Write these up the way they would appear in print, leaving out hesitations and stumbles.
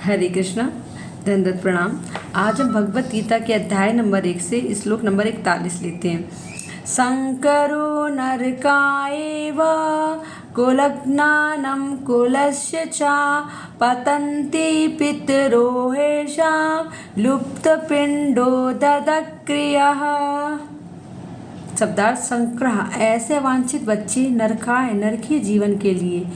हरे कृष्णा, धन्यवाद, प्रणाम। आज हम भगवत गीता के अध्याय नंबर 1 से श्लोक नंबर 41 लेते हैं। संकरो नरकाएव कुलज्ञानं कुलस्य च पतन्ति पितरो येषां लुप्तपिण्डो ददक्रियः। शब्दार्थ: संग्रह ऐसे वांछित बच्चे नरकाय नरकीय जीवन के लिए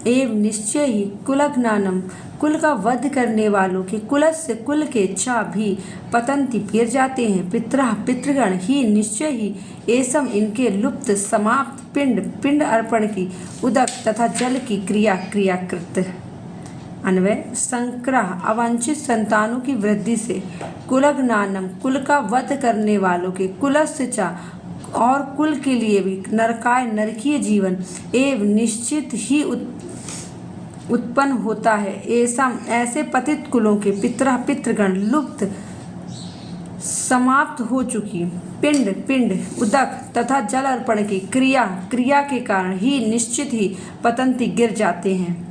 एवं निश्चय ही कुलज्ञानम कुल का वध करने वालों के कुलस्य कुल के चा भी पतंति गिर जाते हैं, पितरः पितृगण ही निश्चय ही एसम इनके लुप्त समाप्त पिंड पिंड अर्पण की उदक तथा जल की क्रिया क्रियाकृत। अन्वय: संग्रह अवांछित संतानों की वृद्धि से, कुलज्ञानम कुल का वध करने वालों के, कुलस्य चा और कुल के लिए भी, नरकाय नरकीय जीवन एवं निश्चित ही उत्पन्न होता है। ऐसे पतित कुलों के पितरः पितृगण लुप्त समाप्त हो चुकी पिंड पिंड उदक तथा जल अर्पण की क्रिया क्रिया के कारण ही निश्चित ही पतंति गिर जाते हैं।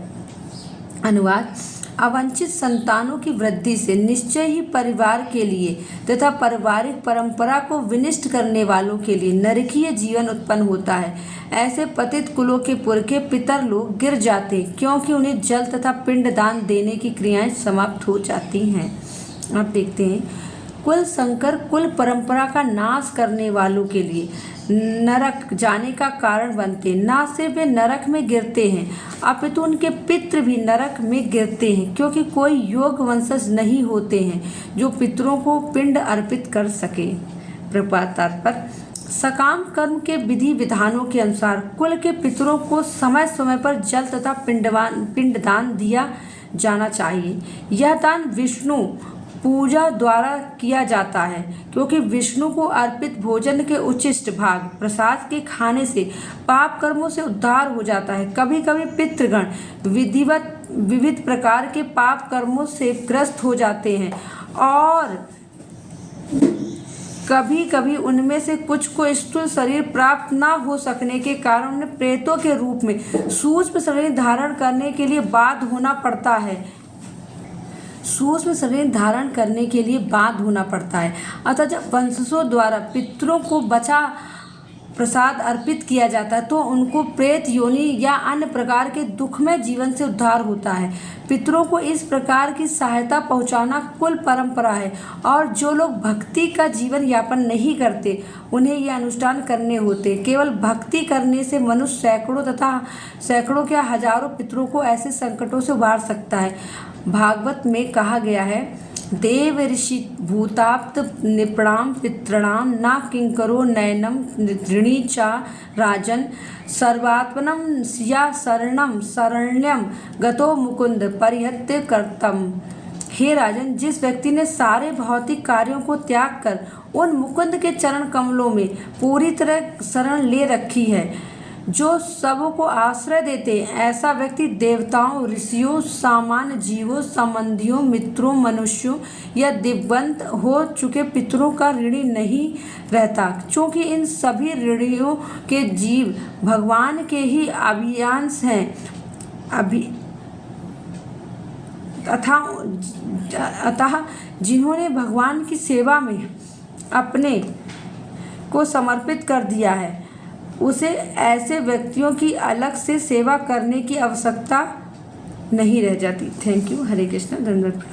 अनुवाद: अवांछित संतानों की वृद्धि से निश्चय ही परिवार के लिए तथा पारिवारिक परंपरा को विनिष्ट करने वालों के लिए नरकीय जीवन उत्पन्न होता है। ऐसे पतित कुलों के पुरखे पितर लोग गिर जाते क्योंकि उन्हें जल तथा पिंड दान देने की क्रियाएं समाप्त हो जाती हैं। आप देखते हैं, कुल संकर कुल परंपरा का नाश करने वालों के लिए नरक जाने का कारण बनते। ना सिर्फ वे नरक में गिरते हैं अपितु उनके पितृ भी नरक में गिरते हैं, क्योंकि कोई योग वंशज नहीं होते हैं जो पितरों को पिंड अर्पित कर सके। प्रपात तात्पर्य: सकाम कर्म के विधि विधानों के अनुसार कुल के पितरों को समय समय पर जल तथा पिंडदान दिया जाना चाहिए। यह दान विष्णु पूजा द्वारा किया जाता है, क्योंकि विष्णु को अर्पित भोजन के उच्छिष्ट भाग प्रसाद के खाने से पाप कर्मों से उद्धार हो जाता है। कभी कभी पितृगण विविध प्रकार के पाप कर्मों से ग्रस्त हो जाते हैं और कभी कभी उनमें से कुछ को स्थूल शरीर प्राप्त न हो सकने के कारण उन्हें प्रेतों के रूप में सूक्ष्म शरीर धारण करने के लिए बाध्य होना पड़ता है। अतः जब वंशजों द्वारा पितरों को बचा प्रसाद अर्पित किया जाता है तो उनको प्रेत योनि या अन्य प्रकार के दुखमय जीवन से उद्धार होता है। पितरों को इस प्रकार की सहायता पहुंचाना कुल परंपरा है, और जो लोग भक्ति का जीवन यापन नहीं करते उन्हें ये अनुष्ठान करने होते। केवल भक्ति करने से मनुष्य सैकड़ों क्या हजारों पितरों को ऐसे संकटों से उबार सकता है। भागवत में कहा गया है, देव ऋषि भूताप्त निपणाम पितृणाम न किंकरो नयनम ऋणी चा राजन सर्वात्मनम या शरण्यम गतो मुकुंद परिहत्य कर्तम। हे राजन, जिस व्यक्ति ने सारे भौतिक कार्यों को त्याग कर उन मुकुंद के चरण कमलों में पूरी तरह शरण ले रखी है, जो सबों को आश्रय देते, ऐसा व्यक्ति देवताओं, ऋषियों, सामान्य जीवों, संबंधियों, मित्रों, मनुष्यों या दिव्यंत हो चुके पितरों का ऋणी नहीं रहता, क्योंकि इन सभी ऋणियों के जीव भगवान के ही अभियांश हैं। अतः जिन्होंने भगवान की सेवा में अपने को समर्पित कर दिया है, उसे ऐसे व्यक्तियों की अलग से सेवा करने की आवश्यकता नहीं रह जाती। Thank you. हरे कृष्णा, धन्यवाद।